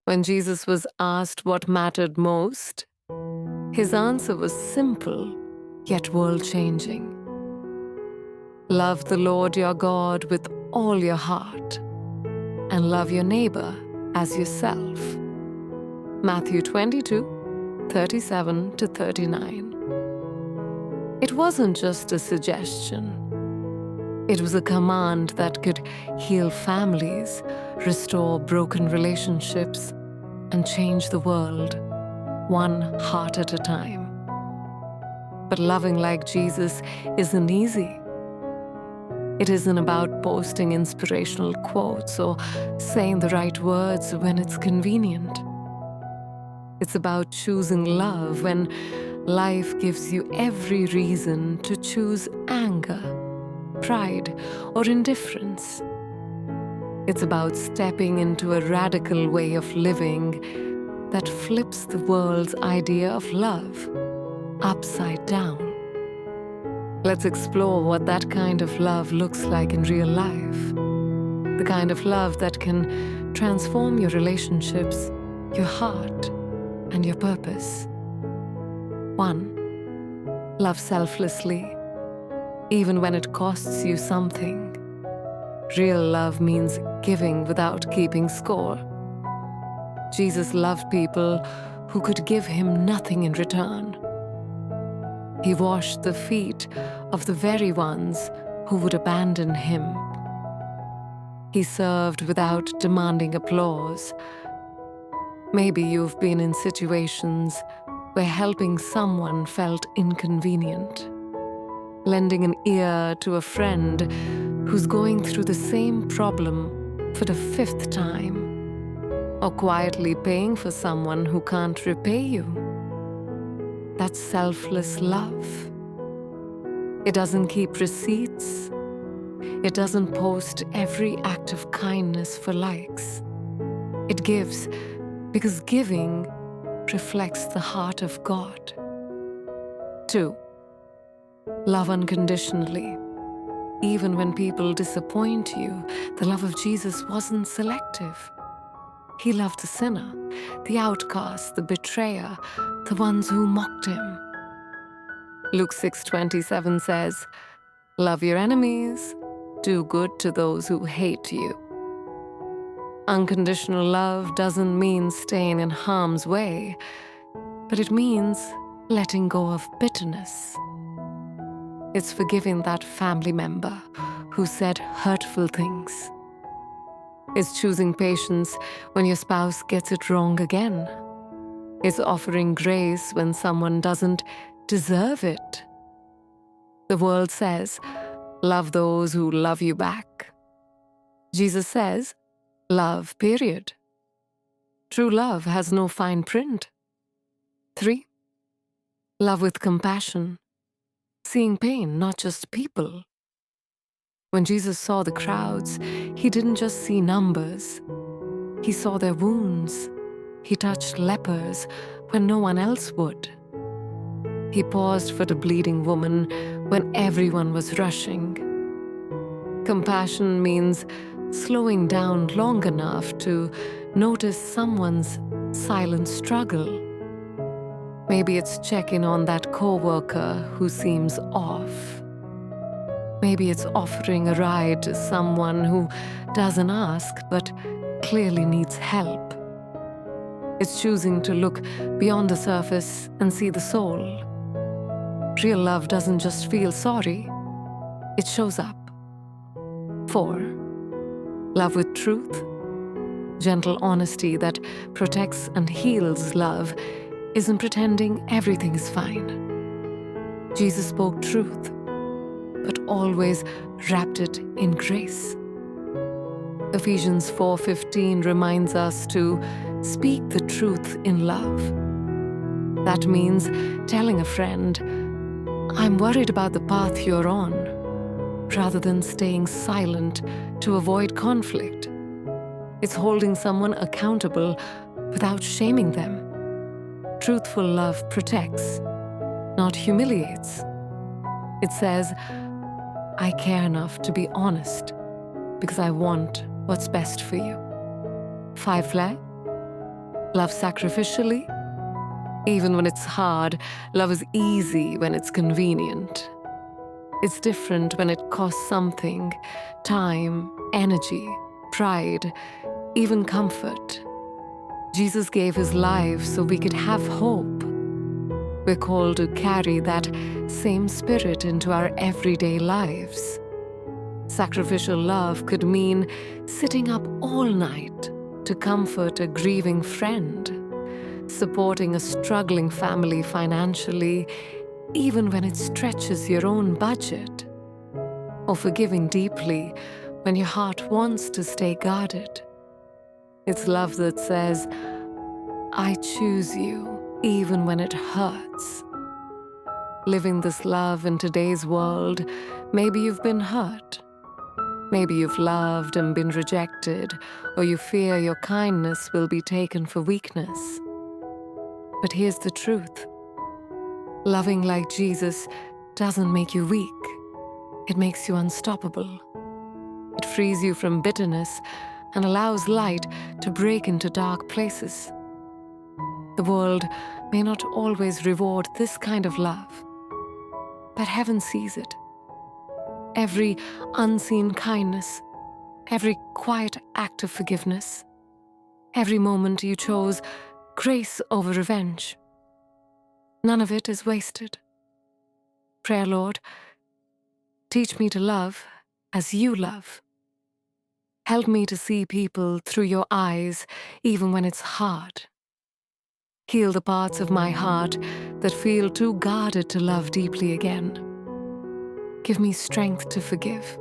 When Jesus was asked what mattered most, his answer was simple, yet world-changing. Love the Lord your God with all your heart, and love your neighbor as yourself. Matthew 22:37-39. It wasn't just a suggestion. It was a command that could heal families, restore broken relationships, and change the world, one heart at a time. But loving like Jesus isn't easy. It isn't about posting inspirational quotes or saying the right words when it's convenient. It's about choosing love when life gives you every reason to choose anger, pride, or indifference. It's about stepping into a radical way of living that flips the world's idea of love upside down. Let's explore what that kind of love looks like in real life. The kind of love that can transform your relationships, your heart, and your purpose. 1. Love selflessly, even when it costs you something. Real love means giving without keeping score. Jesus loved people who could give him nothing in return. He washed the feet of the very ones who would abandon him. He served without demanding applause. Maybe you've been in situations where helping someone felt inconvenient. Lending an ear to a friend who's going through the same problem for the 5th time. Or quietly paying for someone who can't repay you. That's selfless love. It doesn't keep receipts. It doesn't post every act of kindness for likes. It gives because giving reflects the heart of God. 2. Love unconditionally. Even when people disappoint you, the love of Jesus wasn't selective. He loved the sinner, the outcast, the betrayer, the ones who mocked him. Luke 6:27 says, "Love your enemies, do good to those who hate you." Unconditional love doesn't mean staying in harm's way, but it means letting go of bitterness. It's forgiving that family member who said hurtful things. It's choosing patience when your spouse gets it wrong again. It's offering grace when someone doesn't deserve it. The world says, love those who love you back. Jesus says, love, period. True love has no fine print. 3. Love with compassion. Seeing pain, not just people. When Jesus saw the crowds, he didn't just see numbers. He saw their wounds. He touched lepers when no one else would. He paused for the bleeding woman when everyone was rushing. Compassion means slowing down long enough to notice someone's silent struggle. Maybe it's checking on that coworker who seems off. Maybe it's offering a ride to someone who doesn't ask but clearly needs help. It's choosing to look beyond the surface and see the soul. Real love doesn't just feel sorry, it shows up. 4. Love with truth. Gentle honesty that protects and heals. Love isn't pretending everything is fine. Jesus spoke truth, but always wrapped it in grace. Ephesians 4:15 reminds us to speak the truth in love. That means telling a friend, I'm worried about the path you're on, rather than staying silent to avoid conflict. It's holding someone accountable without shaming them. Truthful love protects, not humiliates. It says, I care enough to be honest because I want what's best for you. 5 flag. Love sacrificially? Even when it's hard, love is easy when it's convenient. It's different when it costs something: time, energy, pride, even comfort. Jesus gave his life so we could have hope. We're called to carry that same spirit into our everyday lives. Sacrificial love could mean sitting up all night to comfort a grieving friend, supporting a struggling family financially, even when it stretches your own budget, or forgiving deeply when your heart wants to stay guarded. It's love that says, I choose you even when it hurts. Living this love in today's world, maybe you've been hurt. Maybe you've loved and been rejected, or you fear your kindness will be taken for weakness. But here's the truth. Loving like Jesus doesn't make you weak. It makes you unstoppable. It frees you from bitterness and allows light to break into dark places. The world may not always reward this kind of love, but heaven sees it. Every unseen kindness, every quiet act of forgiveness, every moment you chose grace over revenge. None of it is wasted. Prayer, Lord, teach me to love as you love. Help me to see people through your eyes, even when it's hard. Heal the parts of my heart that feel too guarded to love deeply again. Give me strength to forgive,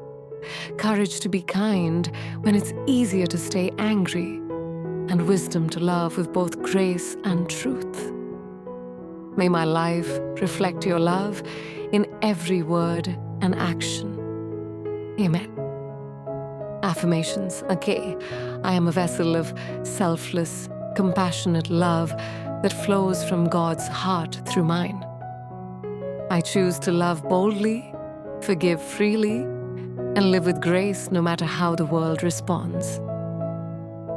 courage to be kind when it's easier to stay angry, and wisdom to love with both grace and truth. May my life reflect your love in every word and action. Amen. Affirmations. Okay, I am a vessel of selfless, compassionate love that flows from God's heart through mine. I choose to love boldly, forgive freely, and live with grace no matter how the world responds.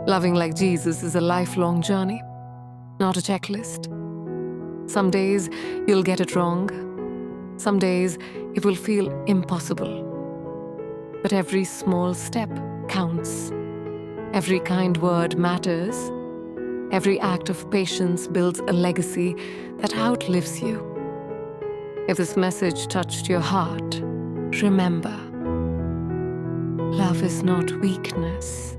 Loving like Jesus is a lifelong journey, not a checklist. Some days you'll get it wrong. Some days it will feel impossible. But every small step counts. Every kind word matters. Every act of patience builds a legacy that outlives you. If this message touched your heart, remember, love is not weakness.